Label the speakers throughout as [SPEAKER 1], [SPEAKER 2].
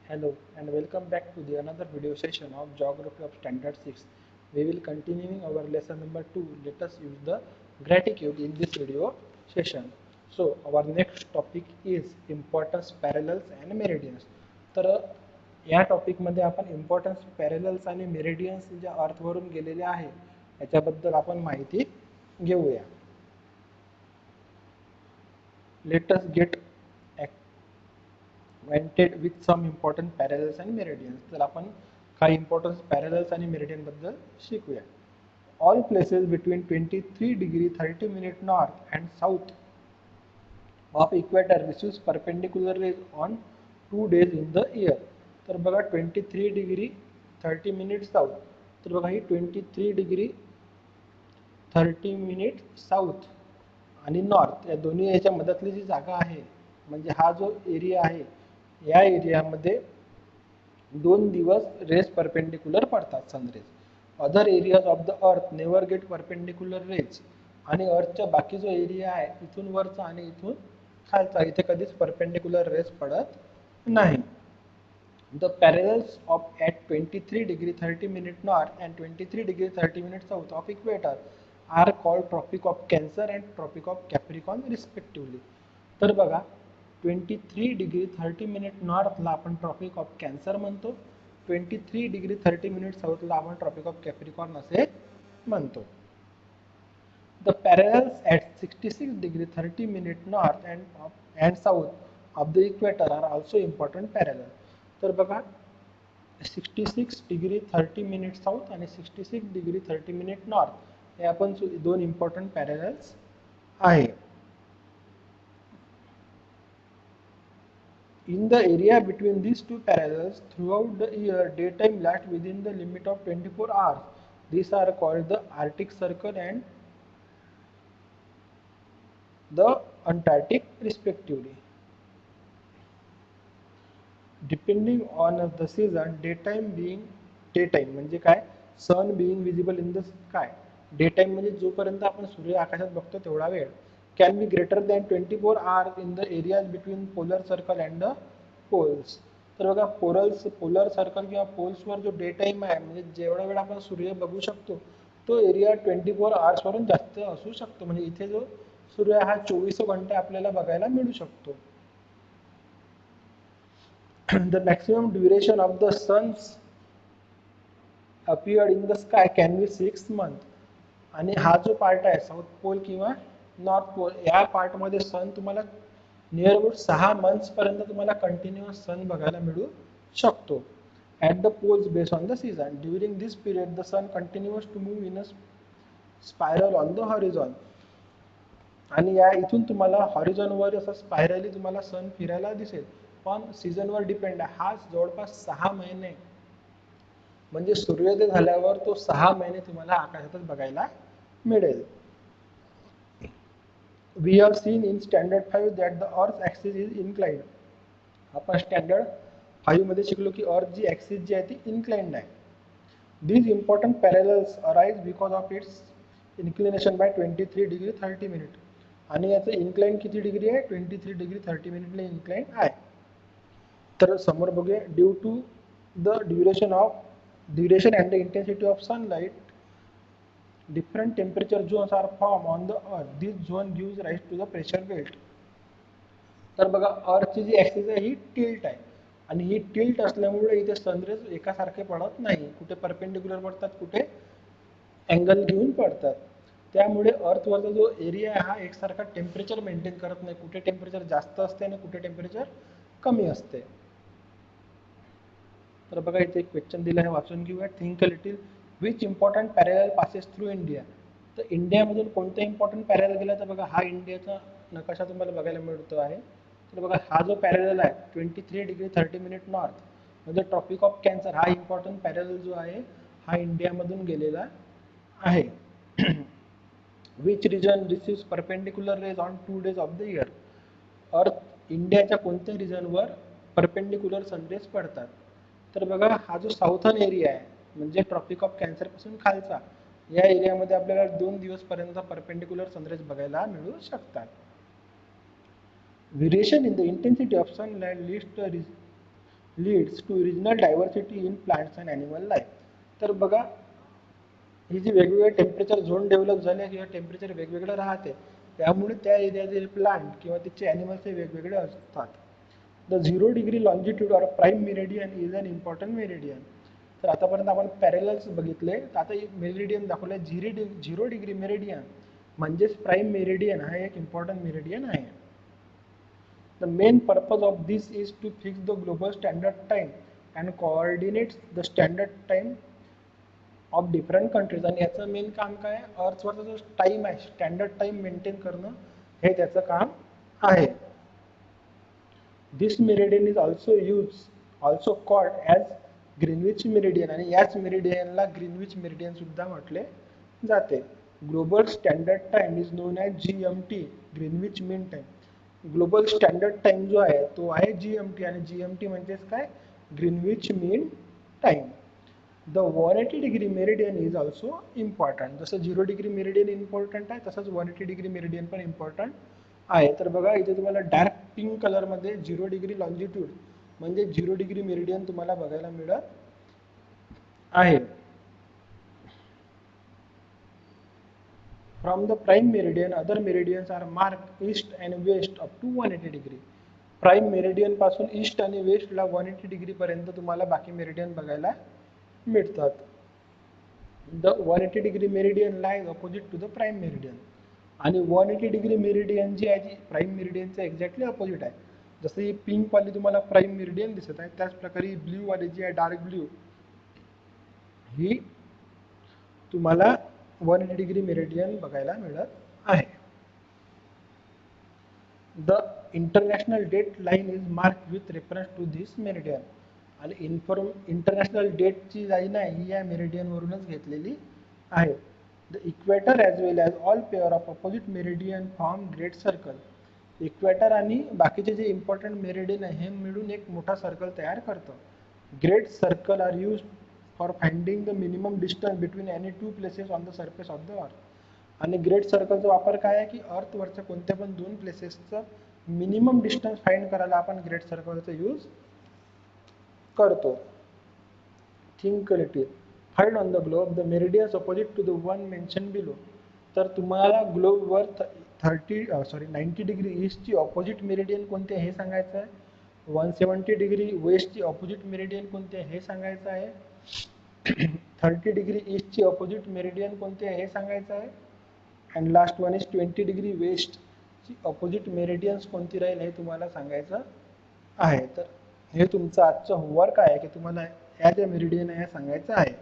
[SPEAKER 1] Hello and welcome back to the another video session of Geography of Standard 6. We will continuing our lesson number 2. Let us use the gratitude in this video session. So our next topic is importance parallels and meridians. तर या topic मध्ये आपण importance पॅरलल्स आणि meridians ज्या अर्थवरून गेलेले आहे याच्याबद्दल आपण माहिती घेऊया. Let us get acquainted with some important parallels and meridians. तर आपण काही इम्पॉर्टन्स पॅरलल्स आणि मेरिडियन बद्दल शिकूया. All places between 23°30' north and south of equator receives perpendicular rays on 2 days in the year. तर बघा 23°30' south. तर बघा ही 23°30' south आणि नॉर्थ या दोन्ही याच्या मधातली जी जागा आहे म्हणजे हा जो एरिया आहे या एरियामध्ये 2 दिवस रेस परपेंडिक्युलर पडतात sun rays. Other areas of the earth never get perpendicular rays. आणि अर्थचा बाकी जो एरिया आहे इथून वरचा आणि इथून खालचा इथे कधीच परपेंडिक्युलर रेस पडत नाही. The parallels of at 23°30' north and 23°30' south of equator are called Tropic of Cancer and Tropic of Capricorn respectively. तर बघा 23°30' नॉर्थला आपण ट्रॉपिक ऑफ कॅन्सर म्हणतो, 23°30' साऊथला आपण ट्रॉपिक ऑफ कॅप्रिकॉन असे म्हणतो. The parallels at 66°30' north and south of the equator are also important parallel. तर बघा 66°30' south आणि 66°30' नॉर्थ हे आपण दोन इम्पॉर्टंट पॅरलल्स आहे. In the area between these two parallels, throughout the year, daytime lasts within the limit of 24 hours. These are called the Arctic Circle and the Antarctic respectively. Depending on the season, daytime म्हणजे काय सन being visible in the sky. Daytime म्हणजे जोपर्यंत आपण सूर्य आकाशात बघतो तेवढा वेळ can be greater than 24 hours in the areas between polar circle and the poles. तर बघा पोलर सर्कल किंवा पोल्सवर जो डे टाइम आहे म्हणजे जेवढा वेळ आपण सूर्य बघू शकतो तो एरिया 24 hours वरून जास्त असू शकतो. म्हणजे इथे जो सूर्य हा 24 घंटे आपल्याला बघायला मिळू शकतो. The maximum duration of the sun's appeared in the sky can be 6 months. आणि हा जो पार्ट आहे साऊथ पोल किंवा नॉर्थ पोल या पार्ट मध्ये सन तुम्हाला नियर अबाउट 6 मंथ्स पर्यंत तुम्हाला कंटिन्युअस सन बघायला मिळू शकतो. At the poles based on the season during this period the sun continuous to move in a spiral on the horizon. आणि या इथून तुम्हाला हॉरिझॉनवर असं स्पायरली तुम्हाला सन फिरायला दिसेल. पण सीझनवर डिपेंड आहे. हा जवळपास 6 महिने म्हणजे सूर्योदय झाल्यावर तो 6 महिने तुम्हाला आकाशातच बघायला मिळेल. We have seen in standard 5 that the earth axis is inclined. आपण स्टँडर्ड 5 मध्ये शिकलो की अर्थ जी ॲक्सिस जी आहे ती इन्क्लाइन्ड आहे. These important parallels arise because of its inclination by 23°30'. आणि याचं इन्क्लाइन किती डिग्री आहे 23°30' ने इन्क्लाइन आहे. तर समोर बघूया due to the duration and the intensity of sunlight, different temperature zones are formed on the earth. This zone gives rise to the pressure belt. तर बघा अर्थची जी ॲक्सिस आहे ही टिल्ट आहे आणि ही टिल्ट असल्यामुळे इथे सनरेज एकासारखे पडत नाही. कुठे परपेंडिक्युलर पडतात कुठे अँगल घेऊन पडतात. त्यामुळे अर्थवरचा जो एरिया आहे हा एकसारखा टेम्परेचर मेंटेन करत नाही. कुठे टेम्परेचर जास्त असते आणि कुठे टेम्परेचर कमी असते. तर बघा इथे एक क्वेश्चन दिला आहे वाचून घेऊया. Think a little which important parallel passes through India. तर इंडियामधून कोणता इम्पॉर्टंट पॅरलल गेला तर बघा हा इंडियाचा नकाशा तुम्हाला बघायला मिळतो आहे. तर बघा हा जो पॅरलल आहे 23°30' नॉर्थ म्हणजे ट्रॉपिक ऑफ कॅन्सर हा इम्पॉर्टंट पॅरलल जो आहे हा इंडियामधून गेलेला आहे. Which region receives perpendicular rays on 2 days of the year. अर्थ इंडियाच्या कोणत्या रिजनवर परपेंडिक्युलर सनरेज पडतात. तर बघा हा जो साऊथर्न एरिया आहे म्हणजे ट्रॉपिक ऑफ कॅन्सर पासून खालचा या एरियामध्ये आपल्याला 2 दिवस पर्यंत परपेंडिक्युलर सनरेज बघायला मिळू शकतात. Variation in the intensity of sunlight leads to leads to regional diversity in plants and animal life. तर बघा, ही जी वेगवेगळे टेम्परेचर झोन डेव्हलप झाले किंवा टेम्परेचर वेगवेगळं राहते, त्यामुळे त्या एरियातील प्लांट किंवा तिचे ॲनिमल्स हे वेगवेगळे असतात. The 0 degree longitude or prime meridian is an important meridian. तर आतापर्यंत आपण पॅरेलल्स बघितले, तर आता मेरिडियन दाखवलं आहे. 0 डिग्री मेरिडियन म्हणजेच प्राईम मेरिडियन हा एक इम्पॉर्टंट मेरिडियन आहे. The main purpose of this is to fix the global standard time and coordinate the standard time of different countries. आणि याचं मेन काम काय आहे, अर्थवरचा जो टाइम आहे, स्टँडर्ड टाइम मेंटेन करणं हे त्याचं काम आहे. This meridian is also called as Greenwich meridian, आणि याच मेरिडियनला ग्रीनविच मेरिडियन सुद्धा म्हटले जाते. Global standard time is known as GMT, Greenwich mean time. Global standard time जो आहे तो आहे GMT, आणि GMT म्हणजेच काय, Greenwich mean time. The 180 degree meridian is also important. जसं 0 डिग्री मेरिडियन इम्पॉर्टंट आहे, तसंच 180 डिग्री मेरिडियन पण इम्पॉर्टंट आहे. तर बघा, इथे तुम्हाला डार्क पिंक कलरमध्ये 0 डिग्री लॉन्जिट्यूड म्हणजे 0 डिग्री मेरिडियन तुम्हाला बघायला मिळत आहे. From the prime meridian, other meridians are marked east and west up to 180 degree. Prime meridian पासून ईस्ट आणि वेस्टला 180 डिग्री पर्यंत तुम्हाला बाकी मेरिडियन बघायला मिळतात. The 180 degree meridian lies opposite to the prime meridian. आणि 180 डिग्री मेरिडियन जी आहे ती प्राईम मेरिडियनचं एक्झॅक्टली अपोजिट आहे. जसं ही पिंक वाली तुम्हाला प्राईम मेरिडियन दिसत आहे, त्याच प्रकारे ब्ल्यू वाली जी आहे, डार्क ब्ल्यू, ही तुम्हाला 180 डिग्री मेरिडियन बघायला मिळत आहे. The international date line is mark with reference to this meridian. आणि इंटरनॅशनल डेटची लाईन आहे ही या मेरिडियनवरूनच घेतलेली आहे. The equator as well as all pair of opposite meridian form great circle. Equator आणि बाकीचे जे इम्पॉर्टंट मेरिडियन आहे हे मिळून एक मोठा सर्कल तयार करतं. Great circle are use for finding the minimum distance between any two places on the surface of the earth. आणि ग्रेट सर्कलचा वापर काय आहे की अर्थवरच्या कोणत्या पण दोन प्लेसेसचं मिनिमम डिस्टन्स फाइंड करायला आपण ग्रेट सर्कलचा यूज करतो. Think little. Find on the globe the meridians opposite to the one mention below. तर तुम्हाला ग्लोबवर 90 डिग्री ईस्टची ऑपोजिट मेरिडियन कोणते हे सांगायचं आहे. 170 डिग्री वेस्टची ऑपोजिट मेरिडियन कोणते हे सांगायचं आहे. 30 डिग्री ईस्टची ऑपोजिट मेरिडियन कोणते हे सांगायचं आहे. And last one is 20 degree वेस्टची ऑपोजिट मेरिडियन्स कोणती राहील हे तुम्हाला सांगायचं आहे. तर हे तुमचं आजचं होमवर्क आहे की तुम्हाला ह्या ज्या मेरिडियन आहे सांगायचं आहे.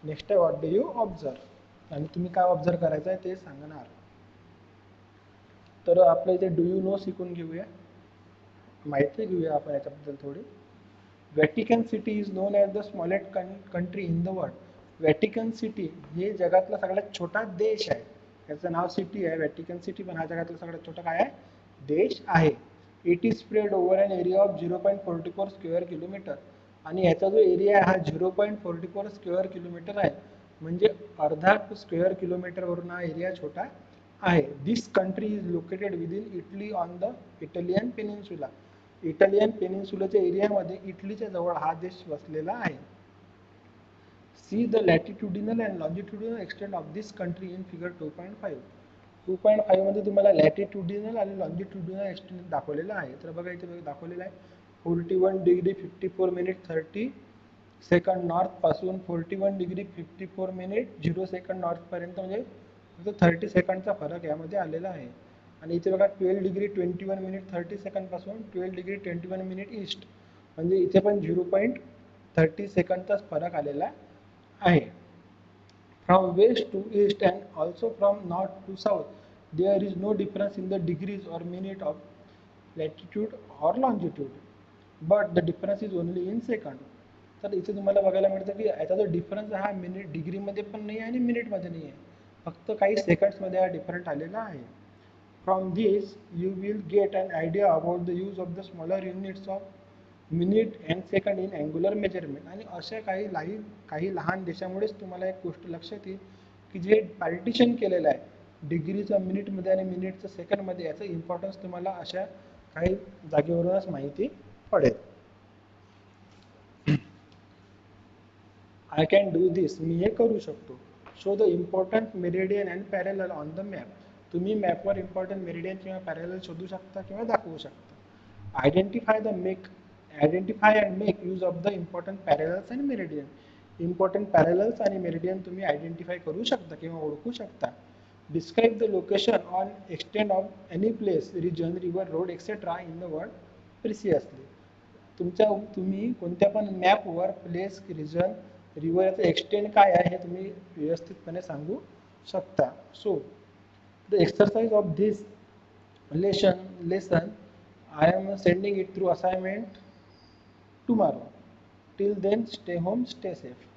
[SPEAKER 1] नेक्स्ट आहे व्हॉट डू यू ऑब्झर्व, आणि तुम्ही काय ऑब्झर्व करायचं आहे ते सांगणार. तर आपल्या इथे डू यू नो शिकून घेऊया, माहिती घेऊया आपण याच्याबद्दल थोडी. Vatican city is known as the smallest country in the world. Vatican city हे जगातला सगळ्यात छोटा देश आहे. याचं नाव सिटी आहे व्हॅटिकन सिटी, पण हा जगातला सगळ्यात छोटा काय आहे, देश आहे. It is spread over an area of 0.44 square kilometer. आणि याचा जो एरिया आहे हा 0.44 स्क्वेअर किलोमीटर आहे, म्हणजे अर्धा स्क्वेअर किलोमीटरवरून हा एरिया छोटा आहे. This country is located within Italy on the Italian peninsula. Italian पेनिन्सुलाच्या एरियामध्ये इटलीच्या जवळ हा देश वसलेला आहे. See the latitudinal and longitudinal extent of this country in figure 2.5. 2.5 मध्ये तुम्हाला लॅटिट्युडिनल आणि लॉंजिट्युडिनल एक्सटेंट दाखवलेला आहे. तर बघा इथे दाखवलेला आहे 41 डिग्री 54 मिनिट 30 सेकंड नॉर्थ पासून 41 डिग्री 54 मिनिट 0 सेकंड नॉर्थपर्यंत, म्हणजे फक्त 30 सेकंडचा फरक यामध्ये आलेला आहे. आणि इथे बघा 12 डिग्री 21 मिनिट 30 सेकंड पासून 12 डिग्री 21 मिनिट ईस्ट, म्हणजे इथे पण 0.30 सेकंडचाच फरक आलेला आहे. From west to east and also from north to south there is no difference in the degrees or minute of latitude or longitude, but the difference is only in second. तर इथे तुम्हाला बघायला मिळतं की याचा जो डिफरन्स हा minute डिग्रीमध्ये पण नाही आहे आणि मिनिटमध्ये नाही आहे, फक्त काही सेकंड्समध्ये हा डिफरंट आलेला आहे. From this you will get an idea about the use of the smaller units of minute and second in angular measurement. आणि अशा काही लहान देशामुळेच तुम्हाला एक गोष्ट लक्षात येईल की जे पार्टिशन केलेलं आहे डिग्रीचं मिनिटमध्ये आणि मिनिटचं सेकंडमध्ये, याचं इम्पॉर्टन्स तुम्हाला अशा काही जागेवरूनच माहिती पडेल. आय कॅन डू दिस, मी हे करू शकतो. Show the important meridian and parallel on the map, तुम्ही मॅपवर इम्पॉर्टंट मेरिडियन किंवा पॅरेलल शोधू शकता किंवा दाखवू शकता. Identify and make use of the important parallels and meridian, important parallels आणि मेरिडियन तुम्ही आयडेंटिफाय करू शकता किंवा ओळखू शकता. Describe the location on extend of any place, region, river, road etcetera in the world precisely, तुम्ही कोणत्या पण मॅपवर प्लेस, रिजन, रिव्हर याचं एक्सटेंड काय आहे हे तुम्ही व्यवस्थितपणे सांगू शकता. So the exercise of this lesson I am sending it through assignment tomorrow. Till then, stay home, stay safe.